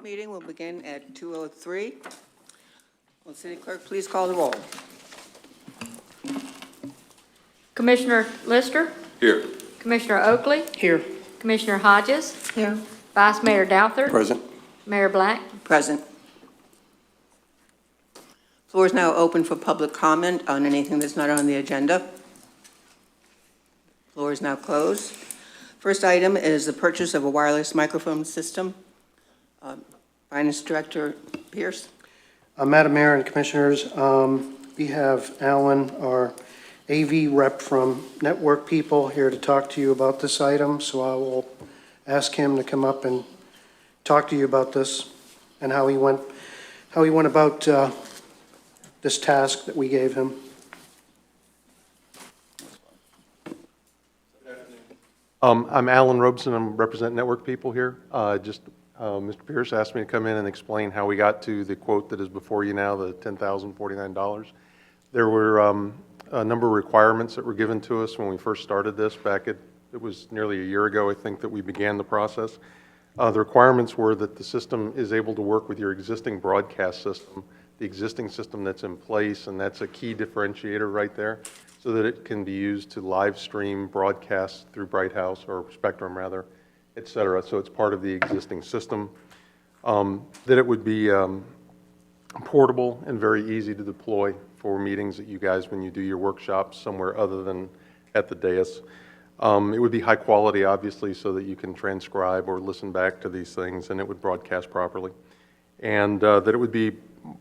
meeting will begin at 2:03. Will the city clerk please call the roll? Commissioner Lister? Here. Commissioner Oakley? Here. Commissioner Hodges? Here. Vice Mayor Douthat? Present. Mayor Black? Present. Floor is now open for public comment on anything that's not on the agenda. Floor is now closed. First item is the purchase of a wireless microphone system. Finance Director Pierce. Madam Mayor and Commissioners, we have Alan, our AV rep from Network People, here to talk to you about this item. So I will ask him to come up and talk to you about this and how he went about this task that we gave him. I'm Alan Robeson. I'm representing Network People here. Mr. Pierce asked me to come in and explain how we got to the quote that is before you now, the $10,049. There were a number of requirements that were given to us when we first started this back it was nearly a year ago, I think, that we began the process. The requirements were that the system is able to work with your existing broadcast system, the existing system that's in place, and that's a key differentiator right there, so that it can be used to live stream broadcasts through Bright House, or Spectrum rather, et cetera. So it's part of the existing system. That it would be portable and very easy to deploy for meetings that you guys, when you do your workshops somewhere other than at the dais. It would be high quality, obviously, so that you can transcribe or listen back to these things, and it would broadcast properly. And that it would be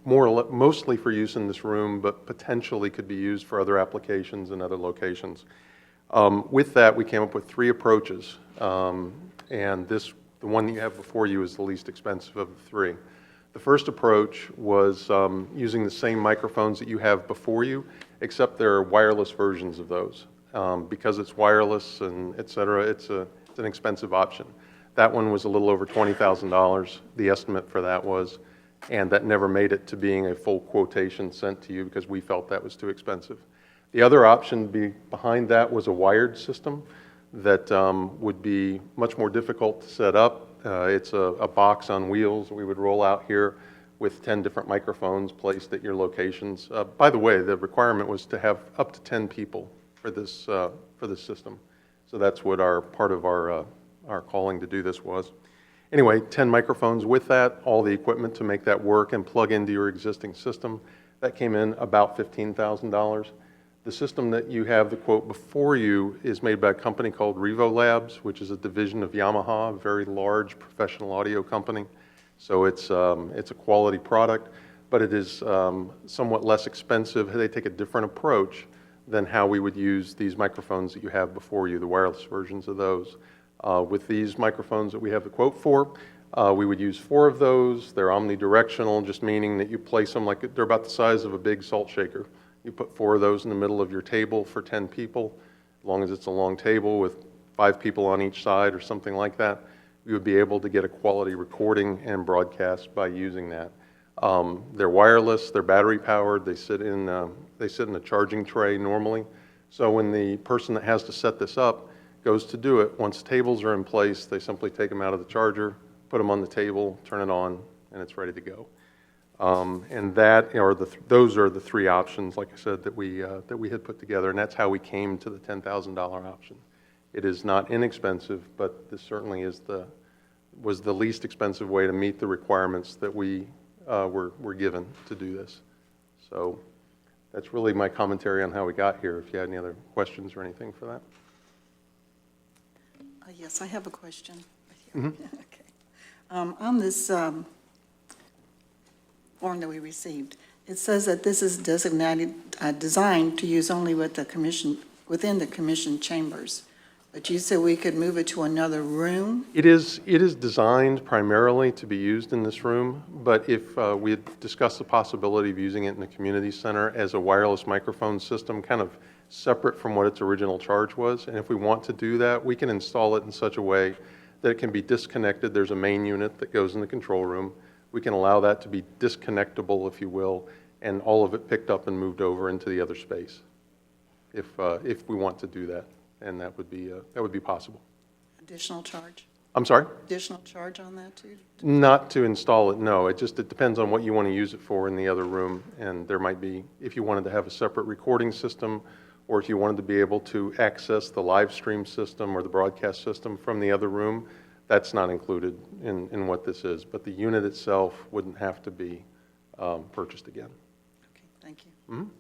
mostly for use in this room, but potentially could be used for other applications in other locations. With that, we came up with three approaches, and the one that you have before you is the least expensive of the three. The first approach was using the same microphones that you have before you, except there are wireless versions of those. Because it's wireless and et cetera, it's an expensive option. That one was a little over $20,000, the estimate for that was, and that never made it to being a full quotation sent to you because we felt that was too expensive. The other option behind that was a wired system that would be much more difficult to set up. It's a box on wheels we would roll out here with 10 different microphones placed at your locations. By the way, the requirement was to have up to 10 people for this system. So that's what part of our calling to do this was. Anyway, 10 microphones with that, all the equipment to make that work and plug into your existing system. That came in about $15,000. The system that you have, the quote before you, is made by a company called Revo Labs, which is a division of Yamaha, a very large professional audio company. So it's a quality product, but it is somewhat less expensive. They take a different approach than how we would use these microphones that you have before you, the wireless versions of those. With these microphones that we have the quote for, we would use 4 of those. They're omnidirectional, just meaning that you place them like they're about the size of a big salt shaker. You put 4 of those in the middle of your table for 10 people, as long as it's a long table with 5 people on each side or something like that. You would be able to get a quality recording and broadcast by using that. They're wireless, they're battery powered, they sit in a charging tray normally. So when the person that has to set this up goes to do it, once tables are in place, they simply take them out of the charger, put them on the table, turn it on, and it's ready to go. And those are the 3 options, like I said, that we had put together, and that's how we came to the $10,000 option. It is not inexpensive, but this certainly was the least expensive way to meet the requirements that we were given to do this. So that's really my commentary on how we got here. If you had any other questions or anything for that. Yes, I have a question. Mm-hmm. Okay. On this form that we received, it says that this is designed to use only with within the commission chambers. But you said we could move it to another room? It is designed primarily to be used in this room, but if we had discussed the possibility of using it in the community center as a wireless microphone system, kind of separate from what its original charge was, and if we want to do that, we can install it in such a way that it can be disconnected. There's a main unit that goes in the control room. We can allow that to be disconnectable, if you will, and all of it picked up and moved over into the other space, if we want to do that. And that would be possible. Additional charge? I'm sorry? Additional charge on that too? Not to install it, no. It depends on what you want to use it for in the other room. And there might be, if you wanted to have a separate recording system, or if you wanted to be able to access the live stream system or the broadcast system from the other room, that's not included in what this is. But the unit itself wouldn't have to be purchased again. Okay, thank you.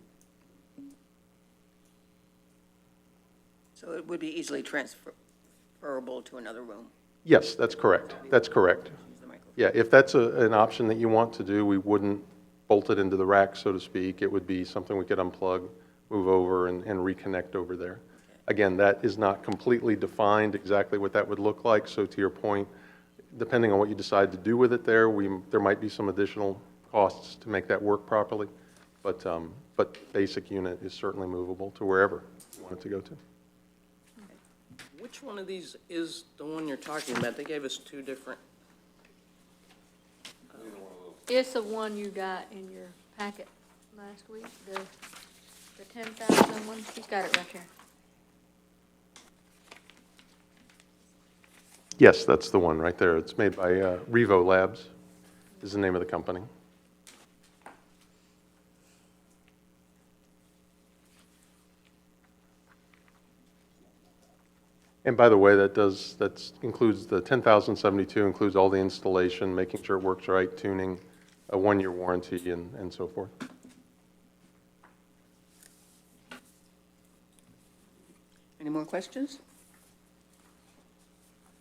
So it would be easily transferable to another room? Yes, that's correct. That's correct. Use the microphone. Yeah, if that's an option that you want to do, we wouldn't bolt it into the rack, so to speak. It would be something we could unplug, move over, and reconnect over there. Again, that is not completely defined exactly what that would look like, so to your point, depending on what you decide to do with it there might be some additional costs to make that work properly, but basic unit is certainly movable to wherever you want it to go to. Which one of these is the one you're talking about? They gave us two different. It's the one you got in your packet last week, the 10,000 one. She's got it right here. Yes, that's the one right there. It's made by Revo Labs is the name of the company. And by the way, that includes the 10,072, includes all the installation, making sure it works right, tuning, a 1-year warranty, and so forth. Any more questions?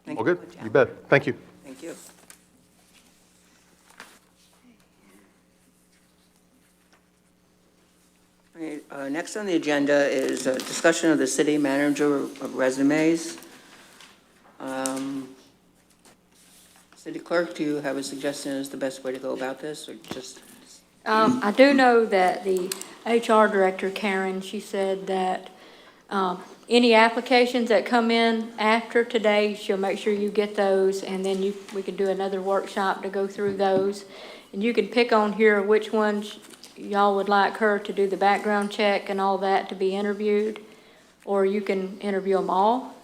Thank All you good? for the You bet. Thank you. Thank you. All right, next on the agenda is a discussion of the city manager of resumes. City clerk, do you have a suggestion as the best way to go about this, or just? I do know that the HR director, Karen, she said that any applications that come in after today, she'll make sure you get those, and then we can do another workshop to go through those. And you can pick on here which ones y'all would like her to do the background check and all that to be interviewed, or you can interview them all.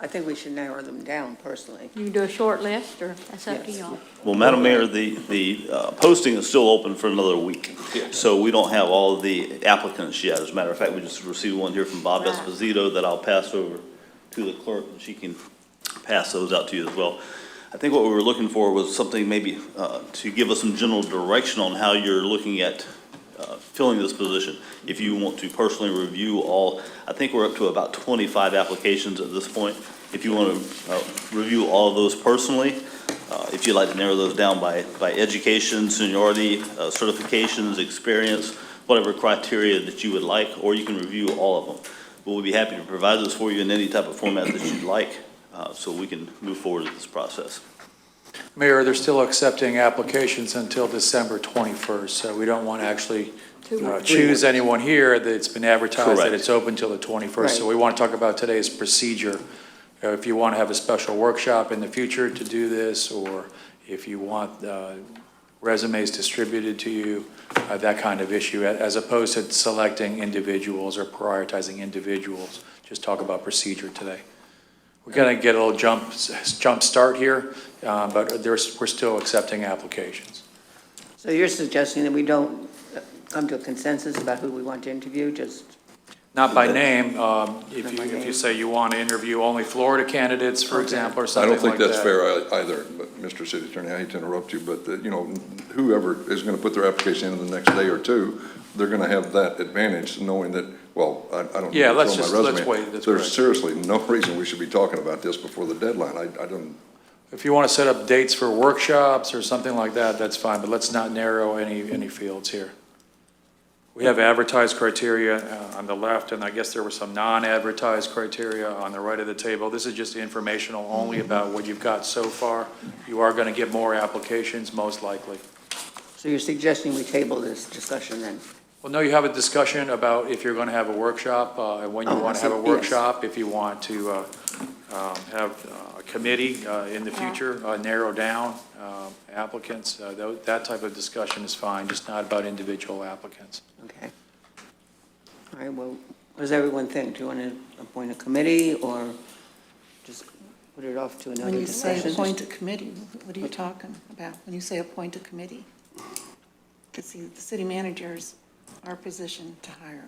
I think we should narrow them down personally. You can do a short list, or that's up to Yes. y'all. Well, Madam Mayor, the posting is still open for another week, so we don't have all of the applicants yet. As a matter of fact, we just received one here from Bob Right. Esposito that I'll pass over to the clerk, and she can pass those out to you as well. I think what we were looking for was something maybe to give us some general direction on how you're looking at filling this position. If you want to personally review all, I think we're up to about 25 applications at this point. If you want to review all of those personally, if you'd like to narrow those down by education, seniority, certifications, experience, whatever criteria that you would like, or you can review all of them. We'll be happy to provide those for you in any type of format that you'd like, so we can move forward with this process. Mayor, they're still accepting applications until December 21st, so we don't want to actually choose anyone here that's been advertised that Correct. it's open till the 21st. So we want to talk about today's procedure. If you want to have a special workshop in the future to do this, or if you want resumes distributed to you, that kind of issue, as opposed to selecting individuals or prioritizing individuals. Just talk about procedure today. We're going to get a little jump start here, but we're still accepting applications. So you're suggesting that we don't come to a consensus about who we want to interview, just? Not by name. If by you name. say you want to interview only Florida candidates, for Okay. example, or I something don't like think that. that's fair either, but Mr. City Attorney, I hate to interrupt you, but, whoever is going to put their application in the next day or two, they're going to have that advantage knowing that, well, I don't. Yeah, need to let's throw my just- resume. let's wait, that's There's correct. seriously no reason we should be talking about this before the deadline. I don't, If you want to set up dates for workshops or something like that, that's fine, but let's not narrow any fields here. We have advertised criteria on the left, and I guess there were some non-advertised criteria on the right of the table. This is just informational only about what you've got so far. You are going to get more applications, most likely. So you're suggesting we table this discussion then? Well, no, you have a discussion about if you're going to have a workshop, and when you Oh, I want to have a see. Yes. workshop, if you want to have a committee in the future, narrow down applicants. That type of discussion is fine, just not about individual applicants. Okay. All right, well, what does everyone think? Do you want to appoint a committee, or just, put it off to another When you say discussion. appoint a committee, what are you talking about when you say appoint a committee? Because the city manager is our position to hire.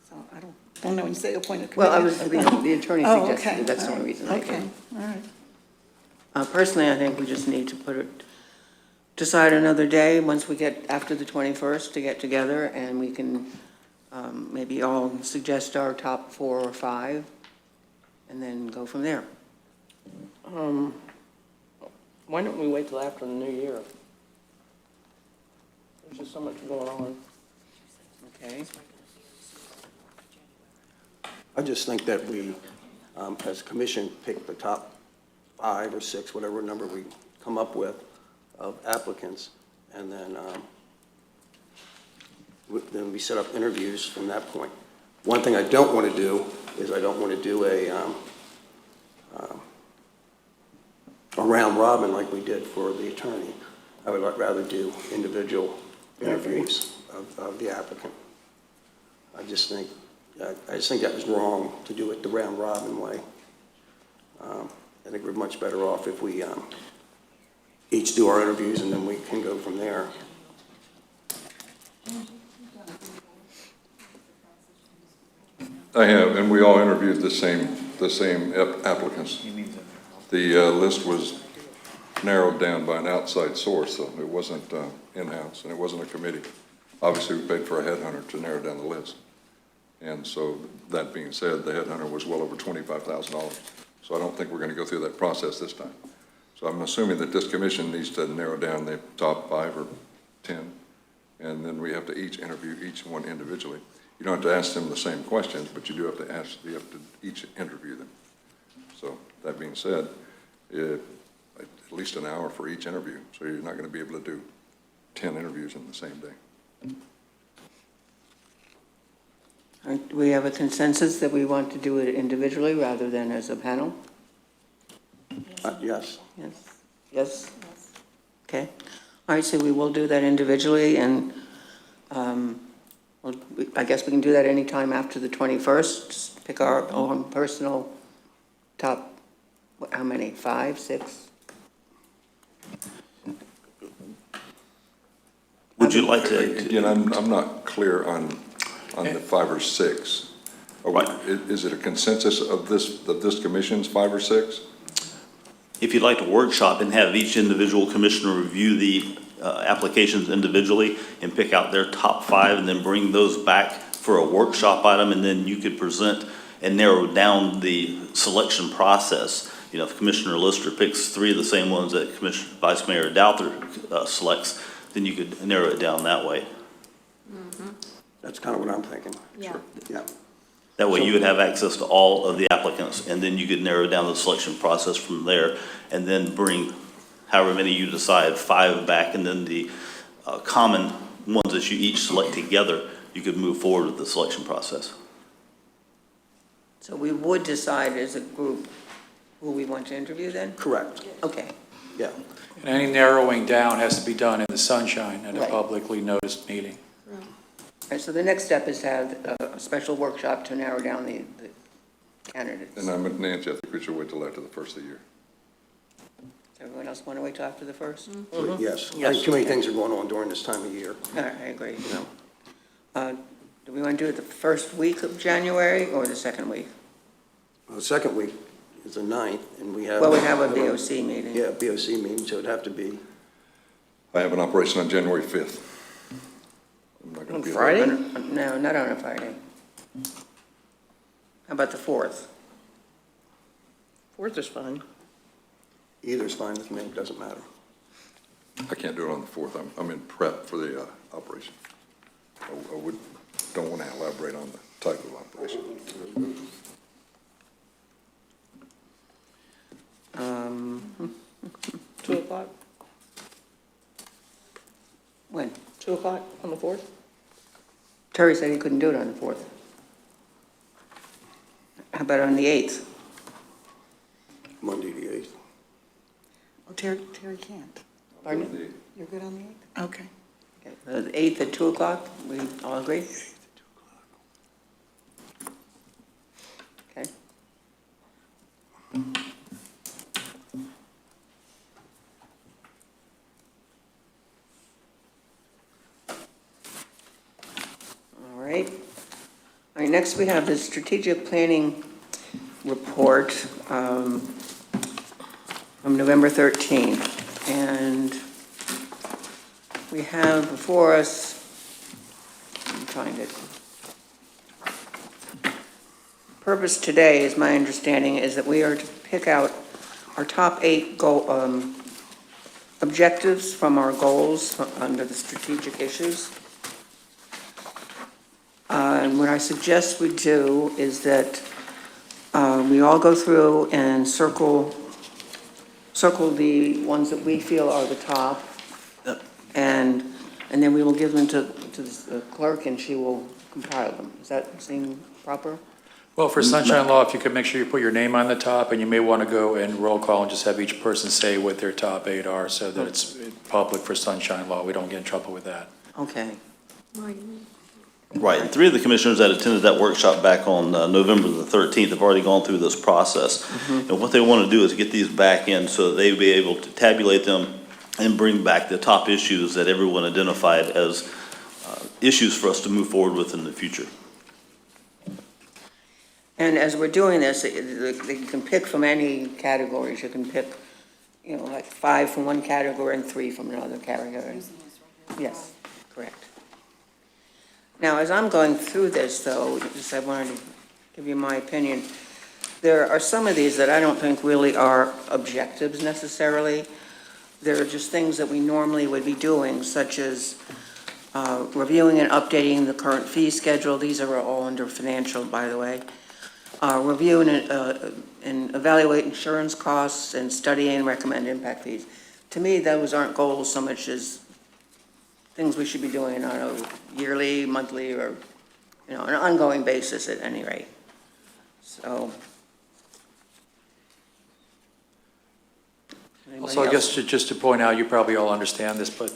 So I don't know when you say appoint a committee. Well, the attorney Oh, suggested okay. it, that's the all only right. reason I Okay, did. all right. Personally, I think we just need to decide another day, once we get after the 21st, to get together, and we can maybe all suggest our top 4 or 5, and then go from there. Why don't we wait till after the new year? There's just so much going on. Okay? I just think that we, as a commission, pick the top 5 or 6, whatever number we come up with, of applicants, and then we set up interviews from that point. One thing I don't want to do is I don't want to do a round robin like we did for the attorney. I would rather do individual interviews of the applicant. I just think that was wrong to do it the round robin way. I think we're much better off if we each do our interviews and then we can go from there. I have, and we all interviewed the same applicants. The list was narrowed down by an outside source, so it wasn't in-house, and it wasn't a committee. Obviously, we paid for a headhunter to narrow down the list. And so, that being said, the headhunter was well over $25,000. So I don't think we're going to go through that process this time. So I'm assuming that this commission needs to narrow down the top 5 or 10, and then we have to each interview each one individually. You don't have to ask them the same questions, but you have to each interview them. So that being said, at least an hour for each interview, so you're not going to be able to do 10 interviews in the same day. Do we have a consensus that we want to do it individually rather than as a panel? Yes. Yes? Yes? Okay. All right, so we will do that individually, and I guess we can do that anytime after the 21st. Just pick our own personal top, how many, 5, 6? Would you like to? Again, I'm not clear on the 5 or 6. Right. Is it a consensus of this commission's 5 or 6? If you'd like to workshop and have each individual commissioner review the applications individually and pick out their top 5 and then bring those back for a workshop item, and then you could present and narrow down the selection process. You know, if Commissioner Lister picks 3 of the same ones that Vice Mayor Douther selects, then you could narrow it down that way. That's kind of what I'm thinking. Yeah. Sure. Yeah. That way you would have access to all of the applicants, and then you could narrow down the selection process from there, and then bring however many you decide, 5 back, and then the common ones that you each select together, you could move forward with the selection process. So we would decide as a group who we want to interview then? Correct. Okay. Yeah. And any narrowing down has to be done in the sunshine at a Right. publicly noticed meeting. All right, so the next step is to have a special workshop to narrow down the candidates. And I'm with Nancy, I think we should wait till after the first of the year. Everyone else want to wait till after the 1st? Yes. I Yes. think too many things are going on during this time of year. All right, I agree. Do we want to do it the first week of January or the second week? Well, the second week is the 9th, and we have. Well, we have a BOC meeting. Yeah, BOC meeting, so it'd have to be, I have an operation on January 5th. I'm not going On to be Friday? No, not on a Friday. How about the 4th? 4th is fine. either's fine with me, it doesn't matter. I can't do it on the 4th. I'm in prep for the operation. I don't want to elaborate on the type of operation. 2 o'clock? When? 2 o'clock on the 4th? Terry said he couldn't do it on the 4th. How about on the 8th? Monday the 8th. Oh, Terry can't. Pardon? You're good on the 8th? Okay. Okay, the 8th at 2 o'clock, we all agree? Okay. next we have the strategic planning report from November 13th. And we have before us, let me find it. Purpose today, is my understanding, is that we are to pick out our top 8 objectives from our goals under the strategic issues. And what I suggest we do is that we all go through and circle the ones that we feel are the top, and then we will give them to the clerk, and she will compile them. Does that seem proper? Well, for sunshine law, if you could make sure you put your name on the top, and you may want to go and roll call and just have each person say what their top 8 are, so that it's public for sunshine law. We don't get in trouble with that. Okay. Right, and 3 of the commissioners that attended that workshop back on November the 13th have already gone through this process. And what they want to do is get these back in so that they'll be able to tabulate them and bring back the top issues that everyone identified as issues for us to move forward with in the future. And as we're doing this, you can pick from any categories. You can pick, like 5 from one category and 3 from another category. Yes, correct. Now, as I'm going through this, though, just I wanted to give you my opinion. There are some of these that I don't think really are objectives necessarily. They're just things that we normally would be doing, such as reviewing and updating the current fee schedule. These are all under financial, by the way. Review and evaluate insurance costs and study and recommend impact fees. To me, those aren't goals so much as things we should be doing on a yearly, monthly, or, on an ongoing basis at any rate. So. Also, I guess just to point out, you probably all understand this, but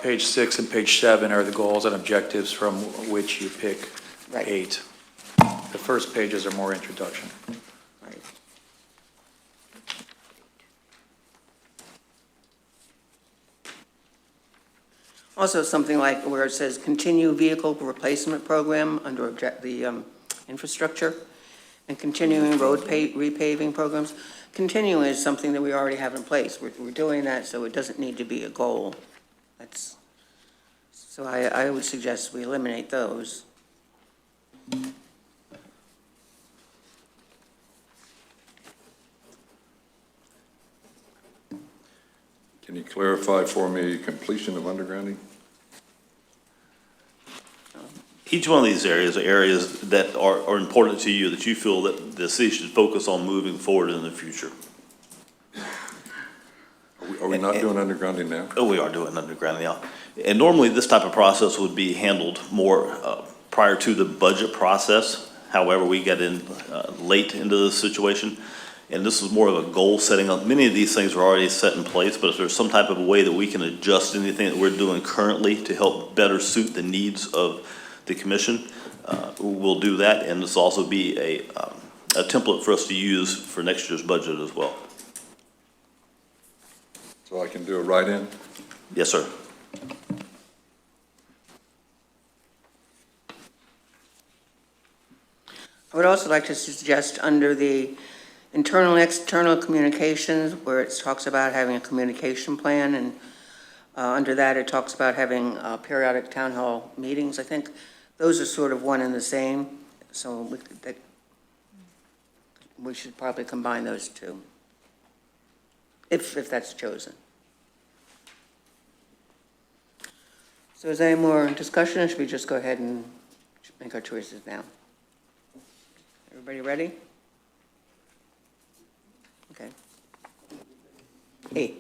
page 6 and page 7 are the goals and objectives from which you pick Right. 8. The first pages are more introduction. Right. Also, something like where it says continue vehicle replacement program under the infrastructure, and continuing road repaving programs. Continuing is something that we already have in place. We're doing that, so it doesn't need to be a goal. So I would suggest we eliminate those. Can you clarify for me completion of undergrounding? Each one of these areas are areas that are important to you, that you feel that the city should focus on moving forward in the future. Are we not doing undergrounding now? Oh, we are doing underground now. And normally, this type of process would be handled more prior to the budget process. However, we got in late into this situation, and this is more of a goal setting up. Many of these things are already set in place, but if there's some type of a way that we can adjust anything that we're doing currently to help better suit the needs of the commission, we'll do that, and this will also be a template for us to use for next year's budget as well. So I can do a write-in? Yes, sir. I would also like to suggest under the internal and external communications, where it talks about having a communication plan, and under that it talks about having periodic town hall meetings. I think those are sort of one and the same, so we should probably combine those two, if that's chosen. So is there any more discussion, or should we just go ahead and make our choices now? Everybody ready? Okay. E.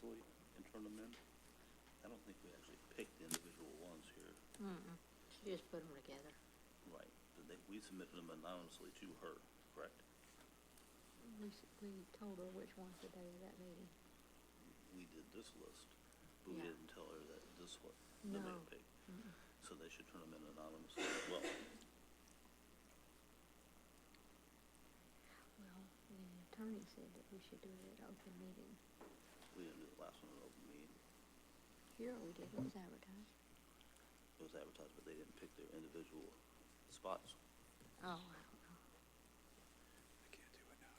anonymously and turn them in? I don't think we actually picked the individual ones here. She just put them together. Right. We submitted them anonymously to her, correct? We told her which ones the day of that meeting. We did this list, but we Yeah. didn't tell her that this was the No. mayor picked. So they should turn them in anonymously as well. Well, the attorney said that we should do it at open meeting. We didn't do the last one in open meeting. Here we did, it was advertised. It was advertised, but they didn't pick their individual spots. Oh, I don't know. I can't do it now.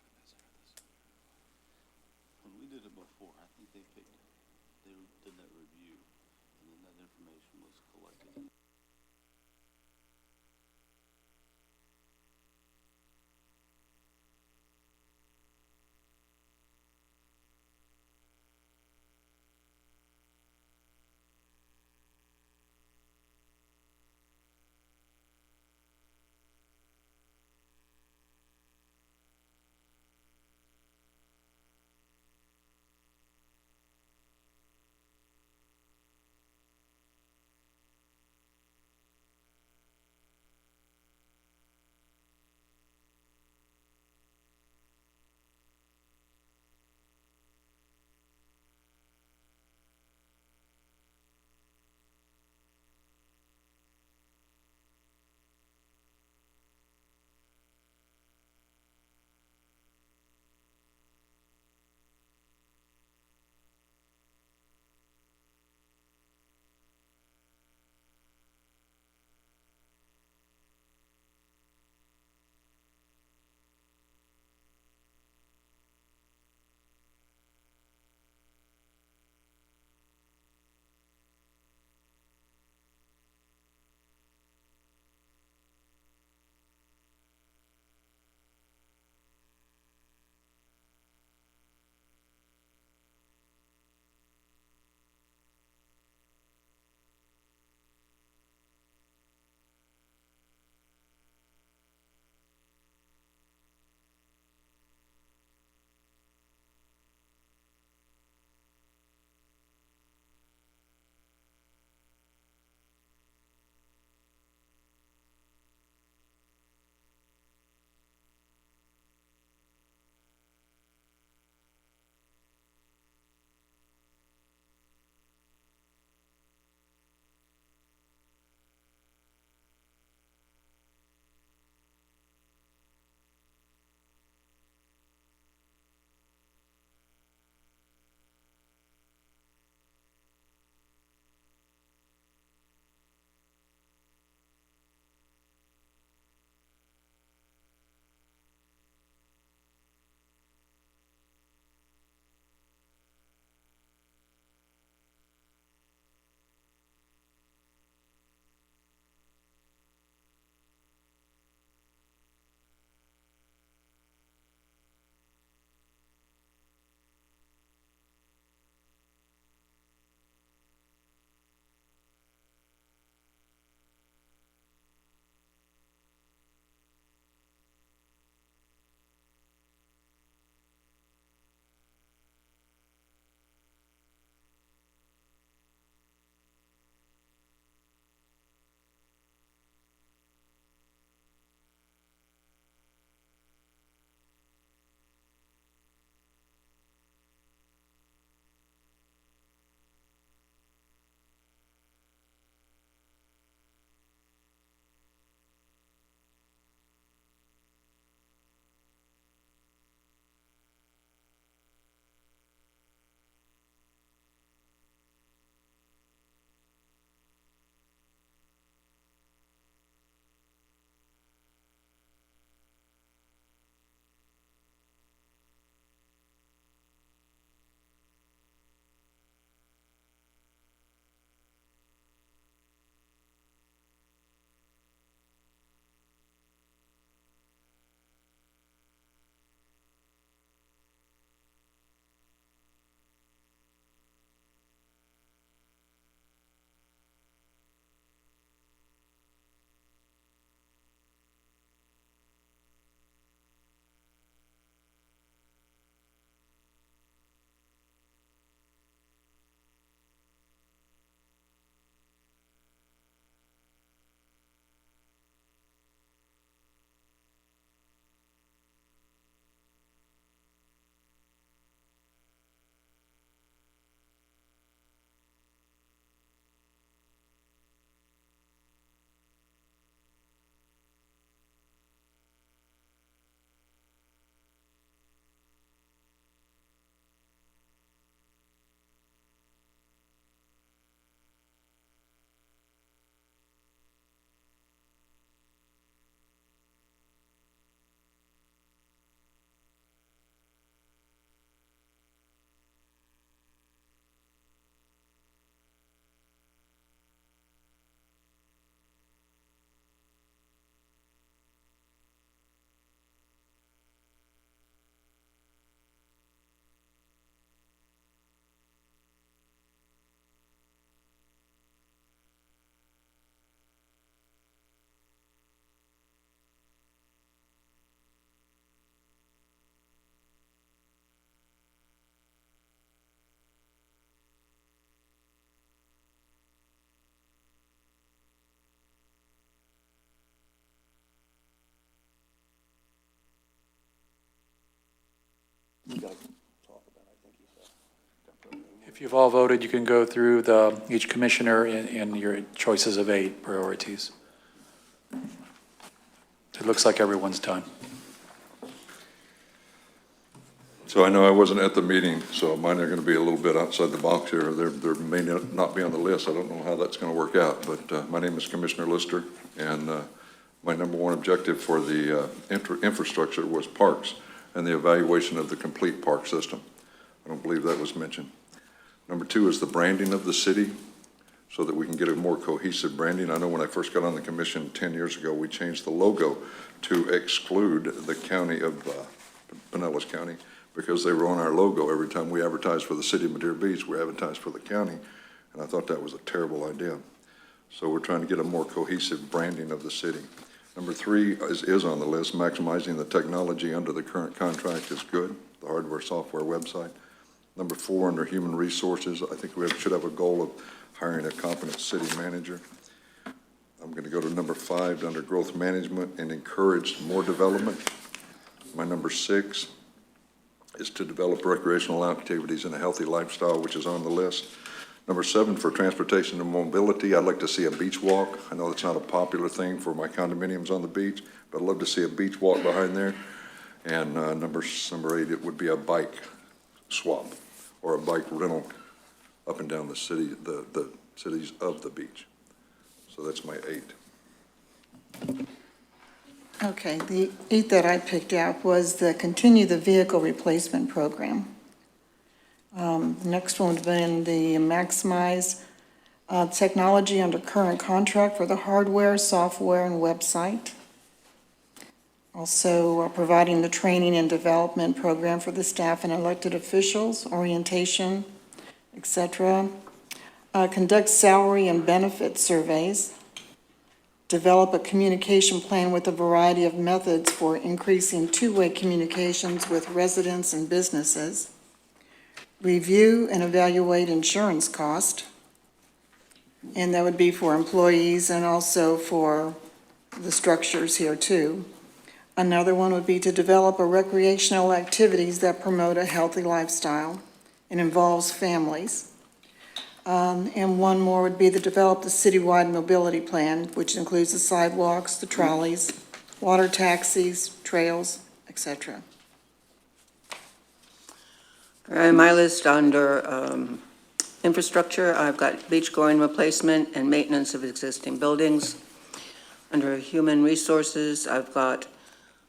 When we did it before, I think they did that review, and then that information was collected. If you've all voted, you can go through each commissioner in your choices of 8 priorities. It looks like everyone's done. So I know I wasn't at the meeting, so mine are going to be a little bit outside the box here. There may not be on the list. I don't know how that's going to work out, but my name is Commissioner Lister, and my number one objective for the infrastructure was parks and the evaluation of the complete park system. I don't believe that was mentioned. Number 2 is the branding of the city so that we can get a more cohesive branding. I know when I first got on the commission 10 years ago, we changed the logo to exclude the county of Pinellas County, because they were on our logo every time we advertised for the city of Madeira Beach, we advertised for the county, and I thought that was a terrible idea. So we're trying to get a more cohesive branding of the city. Number 3 is on the list. Maximizing the technology under the current contract is good, the hardware, software, website. Number 4, under human resources, I think we should have a goal of hiring a competent city manager. I'm going to go to number 5, under growth management, and encourage more development. My number 6 is to develop recreational activities and a healthy lifestyle, which is on the list. Number 7, for transportation and mobility, I'd like to see a beach walk. I know it's not a popular thing for my condominiums on the beach, but I'd love to see a beach walk behind there. And number 8, it would be a bike swap or a bike rental up and down the city, the cities of the beach. So that's my 8. Okay, the 8 that I picked out was continue the vehicle replacement program. The next one would have been the maximize technology under current contract for the hardware, software, and website. Also, providing the training and development program for the staff and elected officials, orientation, etc. Conduct salary and benefit surveys. Develop a communication plan with a variety of methods for increasing two-way communications with residents and businesses. Review and evaluate insurance cost. And that would be for employees and also for the structures here too. Another one would be to develop a recreational activities that promote a healthy lifestyle and involves families. And one more would be to develop the citywide mobility plan, which includes the sidewalks, the trolleys, water taxis, trails, etc. My list under infrastructure, I've got beach-going replacement and maintenance of existing buildings. Under human resources, I've got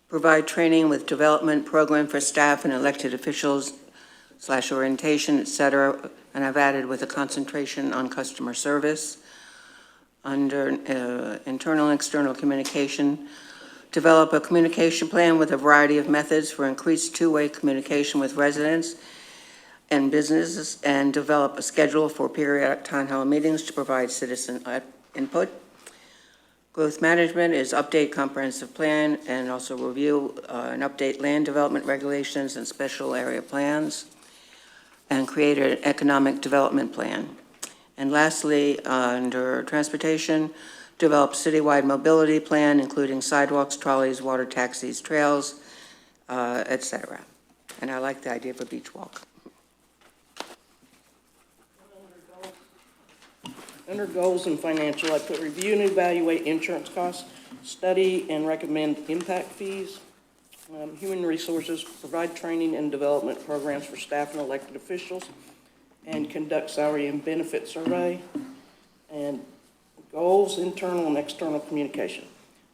provide training with development program for staff and elected officials / orientation, et cetera, and I've added with a concentration on customer service. Under internal and external communication, develop a communication plan with a variety of methods for increased two-way communication with residents and businesses, and develop a schedule for periodic town hall meetings to provide citizen input. Growth management is update comprehensive plan and also review and update land development regulations and special area plans, and create an economic development plan. And lastly, under transportation, develop citywide mobility plan, including sidewalks, trolleys, water taxis, trails, et cetera. And I like the idea of a beach walk. Under goals and financial, I put review and evaluate insurance costs, study and recommend impact fees. Human resources, provide training and development programs for staff and elected officials, and conduct salary and benefit survey. And goals, internal and external communication.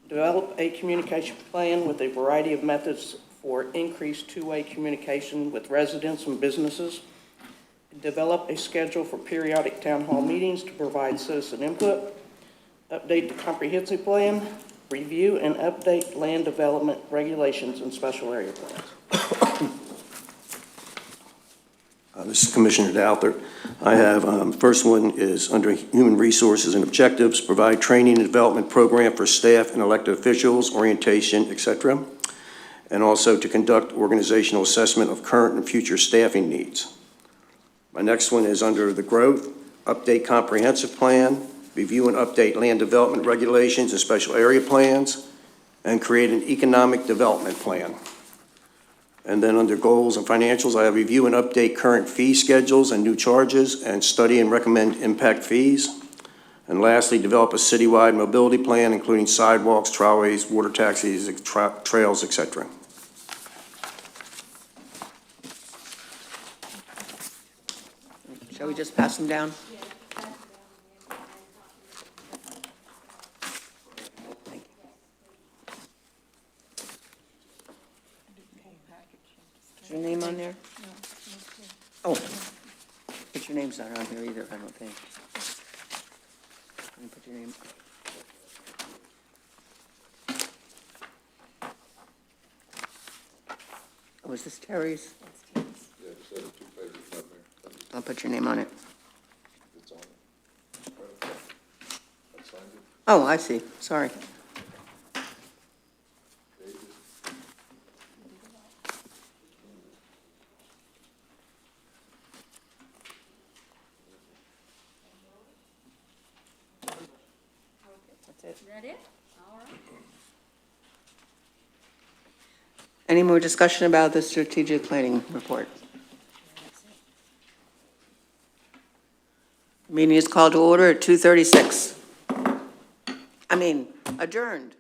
Develop a communication plan with a variety of methods for increased two-way communication with residents and businesses. Develop a schedule for periodic town hall meetings to provide citizen input. Update the comprehensive plan. Review and update land development regulations and special area plans. This is Commissioner Douthat. I have, first one is under human resources and objectives, provide training and development program for staff and elected officials, orientation, etc. And also to conduct organizational assessment of current and future staffing needs. My next one is under the growth, update comprehensive plan, review and update land development regulations and special area plans, and create an economic development plan. And then under goals and financials, I have review and update current fee schedules and new charges, and study and recommend impact fees. And lastly, develop a citywide mobility plan, including sidewalks, trolleyways, water taxis, trails, et cetera. Shall we just pass them down? Is your name on there? Oh, but your name's not on here either, I don't think. Let me put your name. Oh, is this Terry's? Yeah, just had 2 pages, not there. I'll put your name on it. It's on it. I signed it. Oh, I see, sorry. That's it. Is that it? All right. Any more discussion about the strategic planning report? Meeting is called to order at 2:36. Adjourned.